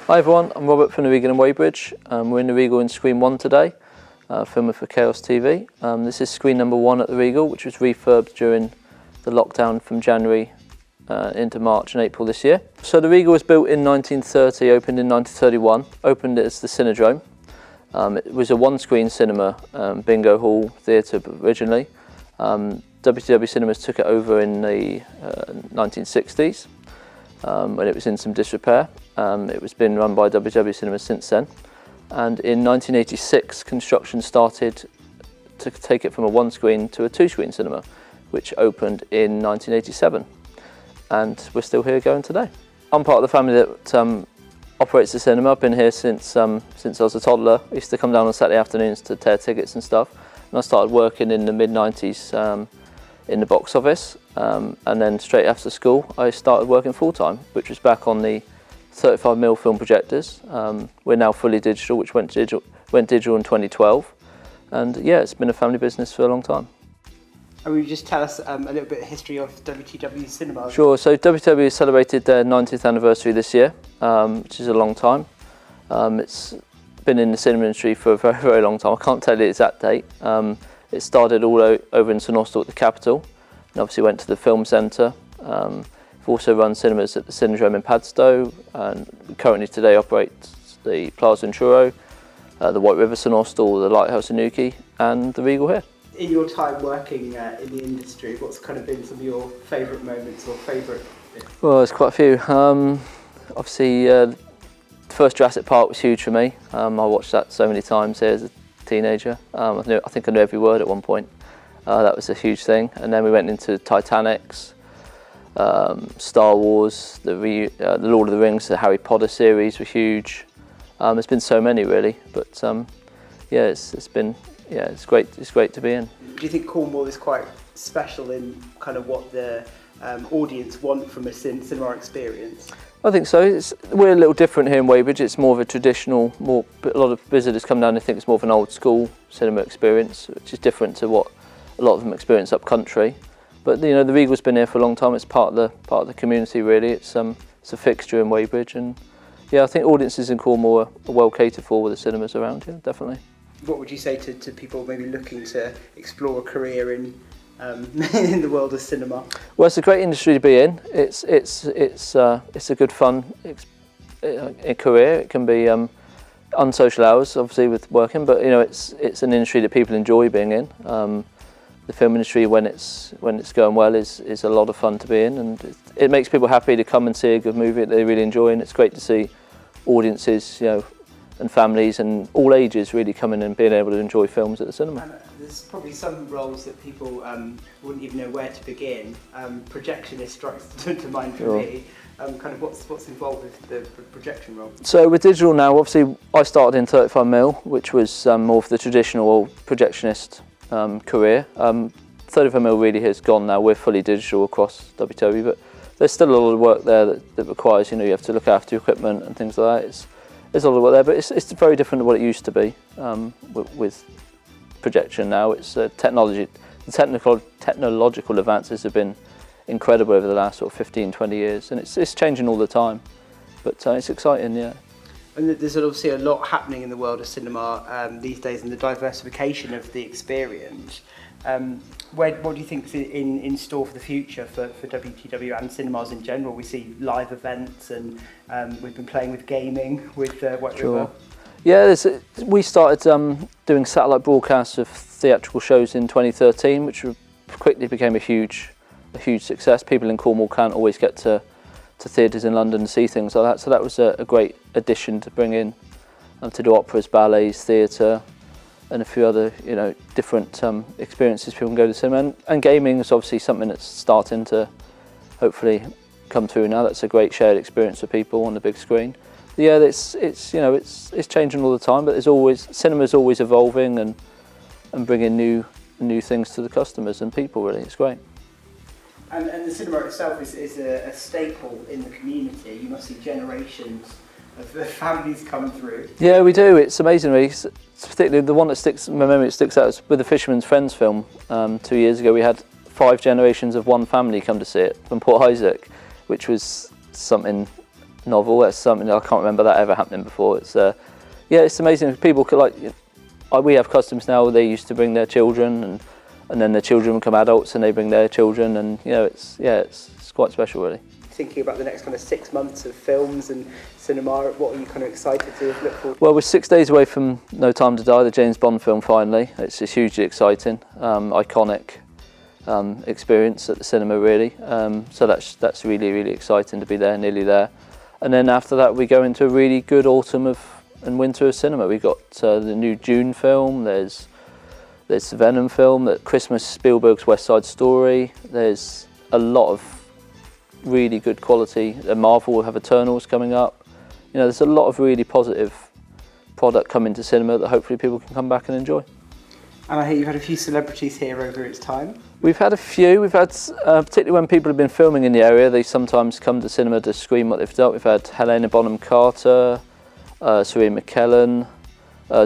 Hi everyone, I'm Robert from the Regal in Wadebridge. We're in the Regal in Screen 1 today, filming for Chaos TV. This is screen number 1 at the Regal, which was refurbed during the lockdown from January into March and April this year. So the Regal was built in 1930, opened in 1931, opened as the Cinedrome. It was a one-screen cinema, bingo hall theatre originally. WTW Cinemas took it over in the 1960s. When it was in some disrepair. It was been run by WTW Cinemas since then. And in 1986, construction started to take it from a one-screen to a two-screen cinema, which opened in 1987. And we're still here going today. I'm part of the family that operates the cinema. I've been here since I was a toddler. I used to come down on Saturday afternoons to tear tickets and stuff. And I started working in the mid-90s in the box office. And then straight after school I started working full-time, which was back on the 35mm film projectors. We're now fully digital, which went digital in 2012, and yeah, it's been a family business for a long time. And will you just tell us a little bit of history of WTW Cinemas? Sure, so WTW celebrated their 90th anniversary this year, which is a long time. It's been in the cinema industry for a very, very long time. I can't tell you the exact date. It started all over in St Austell at the Capitol, and obviously went to the Film Centre. We've also run cinemas at the Cinedrome in Padstow, and currently today operates the Plaza in Truro, the White River St Austell, the Lighthouse in Newquay, and the Regal here. In your time working in the industry, what's kind of been some of your favourite moments or favourite bits? Well, there's quite a few. Obviously, the first Jurassic Park was huge for me. I watched that so many times here as a teenager. I think I knew every word at one point. That was a huge thing. And then we went into Titanics, Star Wars, the Lord of the Rings, the Harry Potter series were huge. There's been so many really, but yeah, it's great. It's great to be in. Do you think Cornwall is quite special in kind of what the audience want from a cinema experience? I think so. We're a little different here in Wadebridge. It's more of a traditional, a lot of visitors come down and think it's more of an old school cinema experience, which is different to what a lot of them experience up country. But you know, the Regal's been here for a long time. It's part of the community really. It's a fixture in Wadebridge, and yeah, I think audiences in Cornwall are well catered for with the cinemas around here, definitely. What would you say to people maybe looking to explore a career in in the world of cinema? Well, it's a great industry to be in. It's a good fun career. It can be unsocial hours, obviously, with working, but you know, it's an industry that people enjoy being in. The film industry, when it's going well, is a lot of fun to be in, and it makes people happy to come and see a good movie that they really enjoy. And it's great to see audiences, you know, and families and all ages really coming and being able to enjoy films at the cinema. And there's probably some roles that people wouldn't even know where to begin. Projectionist strikes to mind for me. Kind of what's involved with the projection role? So with digital now, obviously I started in 35mm, which was more of the traditional projectionist career. 35mm really has gone now. We're fully digital across WTW, but there's still a lot of work there that requires, you know, you have to look after your equipment and things like that. There's a lot of work there, but it's very different to what it used to be with projection now. It's technology. The technological advances have been incredible over the last sort of 15-20 years, and it's changing all the time, but it's exciting, yeah. And there's obviously a lot happening in the world of cinema these days, and the diversification of the experience. What do you think is in store for the future for WTW and cinemas in general? We see live events, and we've been playing with gaming with White River. Yeah, we started doing satellite broadcasts of theatrical shows in 2013, which quickly became a huge success. People in Cornwall can't always get to theatres in London and see things like that, so that was a great addition to bring in, to do operas, ballets, theatre, and a few other, you know, different experiences people can go to cinema. And gaming is obviously something that's starting to hopefully come through now. That's a great shared experience for people on the big screen. Yeah, it's you know, it's changing all the time, but cinema's always evolving and bringing new things to the customers and people. Really, it's great. And the cinema itself is a staple in the community. You must see generations of the families come through. Yeah, we do. It's amazing, really. Particularly the one that sticks in my memory, sticks out, is with the Fisherman's Friends film 2 years ago. We had 5 generations of one family come to see it from Port Isaac, which was something novel. That's something I can't remember that ever happening before. It's yeah, it's amazing. People could we have customers now. They used to bring their children, and then their children become adults, and they bring their children, and it's quite special, really. Thinking about the next kind of 6 months of films and cinema, what are you kind of excited to look forward to? Well, we're 6 days away from No Time to Die, the James Bond film. Finally, it's just hugely exciting, iconic experience at the cinema, really. So that's really exciting to be there, nearly there. And then after that, we go into a really good autumn and winter of cinema. We've got the new Dune film. There's the Venom film. That Christmas, Spielberg's West Side Story. There's a lot of really good quality. Marvel will have Eternals coming up. There's a lot of really positive product coming to cinema that hopefully people can come back and enjoy. And I hear you've had a few celebrities here over its time. We've had a few. We've had, particularly when people have been filming in the area, they sometimes come to cinema to screen what they've done. We've had Helena Bonham Carter, Serene McKellen.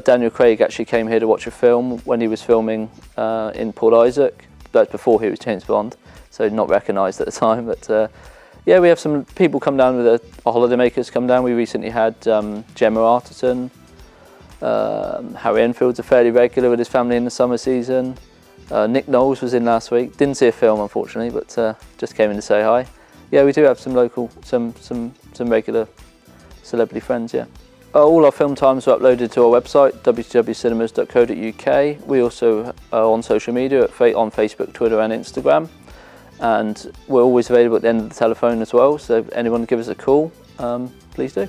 Daniel Craig actually came here to watch a film when he was filming in Port Isaac. That's before he was James Bond, so not recognised at the time. But yeah, we have some people come down with our holidaymakers come down. We recently had Gemma Arterton. Harry Enfield's a fairly regular with his family in the summer season. Nick Knowles was in last week. Didn't see a film, unfortunately, but just came in to say hi. Yeah, we do have some local, some regular celebrity friends. Yeah. All our film times are uploaded to our website, wtwcinemas.co.uk. We also are on social media on Facebook, Twitter, and Instagram. And we're always available at the end of the telephone as well. So if anyone give us a call, please do.